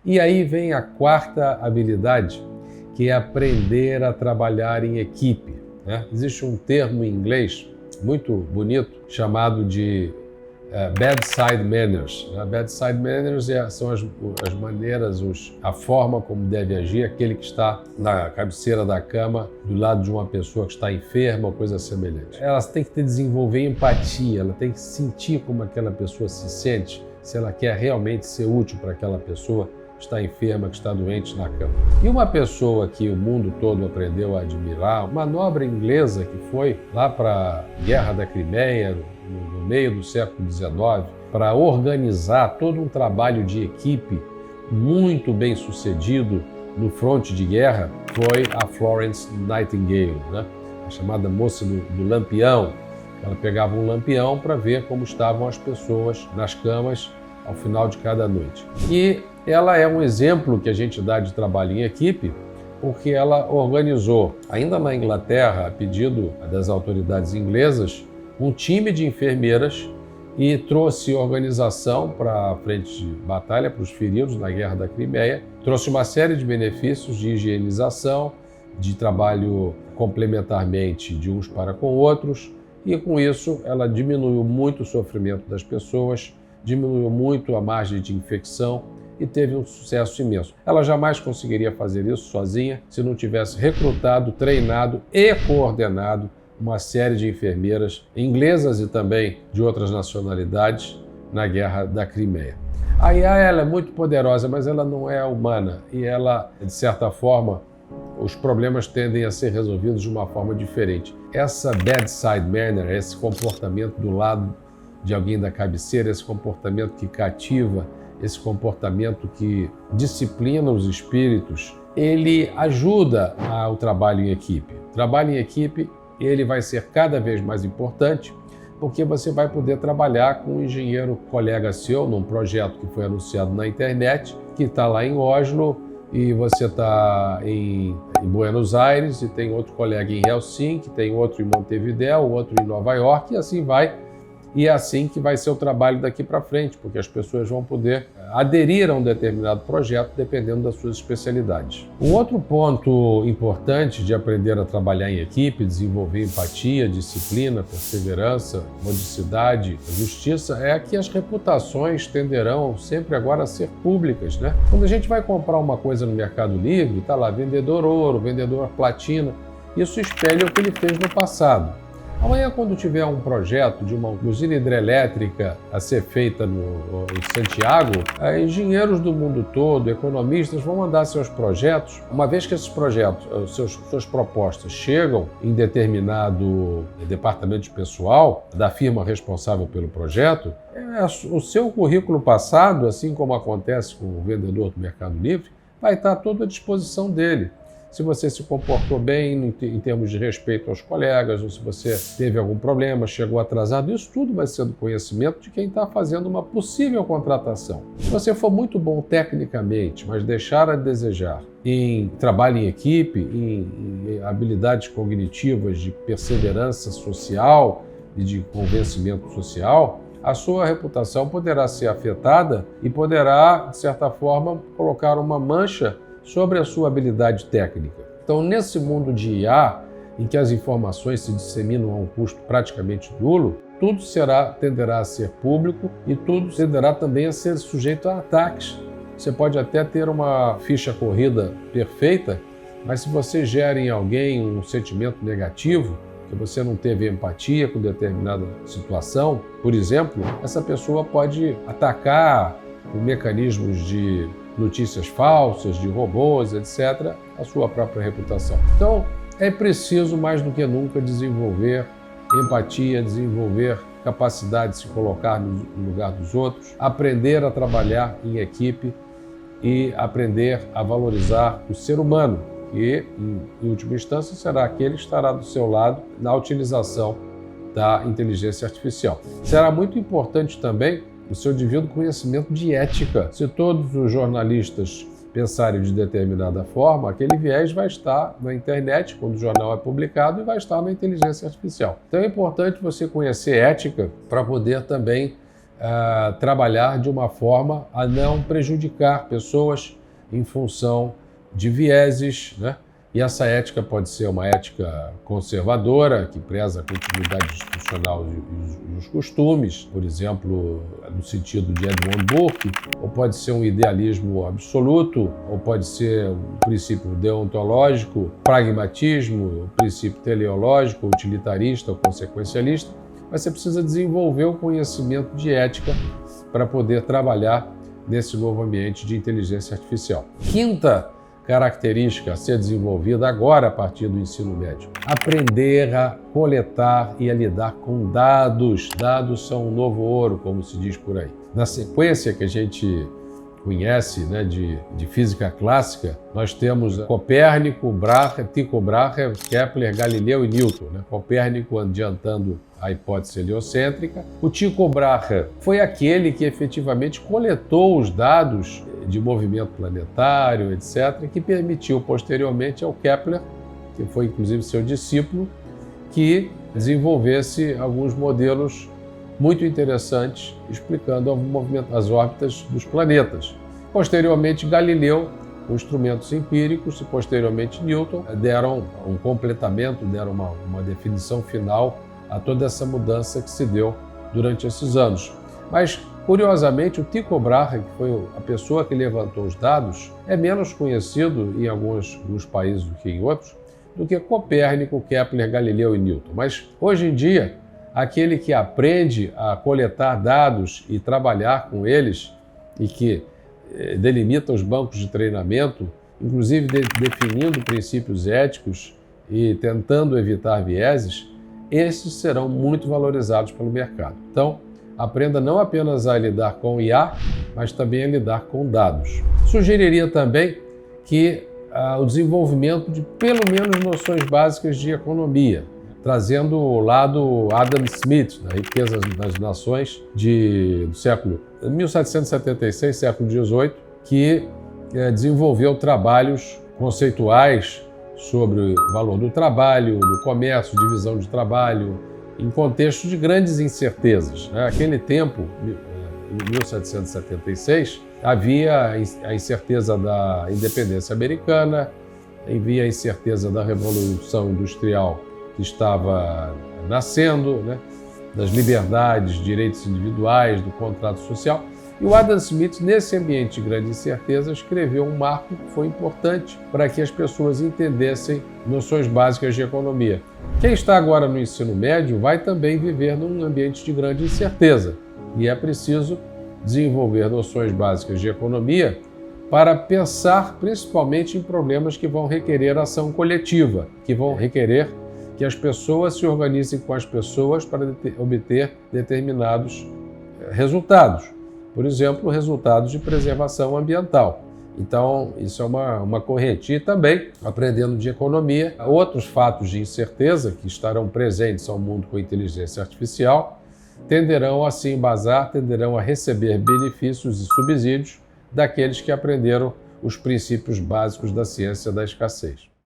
E aí vem a quarta habilidade, que é aprender a trabalhar em equipe, né? Existe um termo em inglês muito bonito chamado de bedside manners. Bedside manners são as maneiras, a forma como deve agir aquele que está na cabeceira da cama do lado de uma pessoa que está enferma ou coisa semelhante. Ela tem que desenvolver empatia, ela tem que sentir como aquela pessoa se sente, se ela quer realmente ser útil para aquela pessoa que está enferma, que está doente na cama. E uma pessoa que o mundo todo aprendeu a admirar, uma nobre inglesa que foi lá para a Guerra da Crimeia, no meio do século XIX, para organizar todo um trabalho de equipe muito bem sucedido no fronte de guerra, foi a Florence Nightingale, né? A chamada moça do lampião. Ela pegava um lampião para ver como estavam as pessoas nas camas ao final de cada noite. E ela é um exemplo que a gente dá de trabalho em equipe, porque ela organizou, ainda na Inglaterra, a pedido das autoridades inglesas, um time de enfermeiras e trouxe organização para a frente de batalha, para os feridos na Guerra da Crimeia, trouxe uma série de benefícios de higienização, de trabalho complementarmente de uns para com outros, e com isso ela diminuiu muito o sofrimento das pessoas, diminuiu muito a margem de infecção e teve um sucesso imenso. Ela jamais conseguiria fazer isso sozinha se não tivesse recrutado, treinado e coordenado uma série de enfermeiras inglesas e também de outras nacionalidades na Guerra da Crimeia. A IA ela é muito poderosa, mas ela não é humana e ela, de certa forma, os problemas tendem a ser resolvidos de uma forma diferente. Essa bedside manner, esse comportamento do lado de alguém da cabeceira, esse comportamento que cativa, esse comportamento que disciplina os espíritos, ele ajuda ao trabalho em equipe. O trabalho em equipe ele vai ser cada vez mais importante, porque você vai poder trabalhar com um engenheiro colega seu num projeto que foi anunciado na internet, que está lá em Oslo, e você está em Buenos Aires, e tem outro colega em Helsinki, tem outro em Montevideo, outro em Nova York, e assim vai. E é assim que vai ser o trabalho daqui para frente, porque as pessoas vão poder aderir a um determinado projeto dependendo das suas especialidades. Um outro ponto importante de aprender a trabalhar em equipe, desenvolver empatia, disciplina, perseverança, modicidade, justiça, é que as reputações tenderão sempre agora a ser públicas, né? Quando a gente vai comprar uma coisa no Mercado Livre, está lá vendedor ouro, vendedor platina, isso espelha o que ele fez no passado. Amanhã, quando tiver um projeto de uma usina hidrelétrica a ser feita em Santiago, engenheiros do mundo todo, economistas, vão mandar seus projetos. Uma vez que esses projetos, suas propostas chegam em determinado departamento de pessoal da firma responsável pelo projeto, o seu currículo passado, assim como acontece com o vendedor do Mercado Livre, vai estar todo à disposição dele. Se você se comportou bem em termos de respeito aos colegas, ou se você teve algum problema, chegou atrasado, isso tudo vai ser do conhecimento de quem está fazendo uma possível contratação. Se você for muito bom tecnicamente, mas deixar a desejar em trabalho em equipe, em habilidades cognitivas de perseverança social e de convencimento social, a sua reputação poderá ser afetada e poderá, de certa forma, colocar uma mancha sobre a sua habilidade técnica. Então, nesse mundo de IA, em que as informações se disseminam a um custo praticamente nulo, tudo tenderá a ser público e tudo tenderá também a ser sujeito a ataques. Você pode até ter uma ficha corrida perfeita, mas se você gera em alguém um sentimento negativo, que você não teve empatia com determinada situação, por exemplo, essa pessoa pode atacar com mecanismos de notícias falsas, de robôs, etc., a sua própria reputação. Então, é preciso mais do que nunca desenvolver empatia, desenvolver capacidade de se colocar no lugar dos outros, aprender a trabalhar em equipe e aprender a valorizar o ser humano, que, em última instância, será aquele que estará do seu lado na utilização da inteligência artificial. Será muito importante também o seu devido conhecimento de ética. Se todos os jornalistas pensarem de determinada forma, aquele viés vai estar na internet, quando o jornal é publicado, e vai estar na inteligência artificial. Então é importante você conhecer ética para poder também trabalhar de uma forma a não prejudicar pessoas em função de vieses, né? E essa ética pode ser uma ética conservadora, que preza a continuidade institucional e os costumes, por exemplo, no sentido de Edmund Burke, ou pode ser um idealismo absoluto, ou pode ser um princípio deontológico, pragmatismo, um princípio teleológico, utilitarista ou consequencialista. Mas você precisa desenvolver o conhecimento de ética para poder trabalhar nesse novo ambiente de inteligência artificial. Quinta característica a ser desenvolvida agora a partir do ensino médio: aprender a coletar e a lidar com dados. Dados são um novo ouro, como se diz por aí. Na sequência que a gente conhece, né, de física clássica, nós temos Copérnico, Tycho Brahe, Kepler, Galileu e Newton. Né? Copérnico adiantando a hipótese heliocêntrica. O Tycho Brahe foi aquele que efetivamente coletou os dados de movimento planetário, etc., que permitiu posteriormente ao Kepler, que foi inclusive seu discípulo, que desenvolvesse alguns modelos muito interessantes explicando o movimento, as órbitas dos planetas. Posteriormente, Galileu, com instrumentos empíricos, e posteriormente Newton, deram um completamento, deram uma definição final a toda essa mudança que se deu durante esses anos. Mas, curiosamente, o Tycho Brahe, que foi a pessoa que levantou os dados, é menos conhecido em alguns países do que em outros, do que Copérnico, Kepler, Galileu e Newton. Mas, hoje em dia, aquele que aprende a coletar dados e trabalhar com eles e que delimita os bancos de treinamento, inclusive definindo princípios éticos e tentando evitar vieses, esses serão muito valorizados pelo mercado. Então, aprenda não apenas a lidar com IA, mas também a lidar com dados. Sugeriria também que o desenvolvimento de pelo menos noções básicas de economia, trazendo o lado Adam Smith, da Riqueza das Nações do século 1776, século XVIII, que desenvolveu trabalhos conceituais sobre o valor do trabalho, do comércio, divisão de trabalho, em contexto de grandes incertezas. Naquele tempo, em 1776, havia a incerteza da independência americana, havia a incerteza da Revolução Industrial que estava nascendo, né, das liberdades, direitos individuais, do contrato social. E o Adam Smith, nesse ambiente de grande incerteza, escreveu um marco que foi importante para que as pessoas entendessem noções básicas de economia. Quem está agora no ensino médio vai também viver num ambiente de grande incerteza e é preciso desenvolver noções básicas de economia para pensar principalmente em problemas que vão requerer ação coletiva, que vão requerer que as pessoas se organizem com as pessoas para obter determinados resultados. Por exemplo, resultados de preservação ambiental. Então, isso é uma corrente. E também, aprendendo de economia, outros fatos de incerteza que estarão presentes ao mundo com inteligência artificial tenderão a se embasar, tenderão a receber benefícios e subsídios daqueles que aprenderam os princípios básicos da ciência da escassez.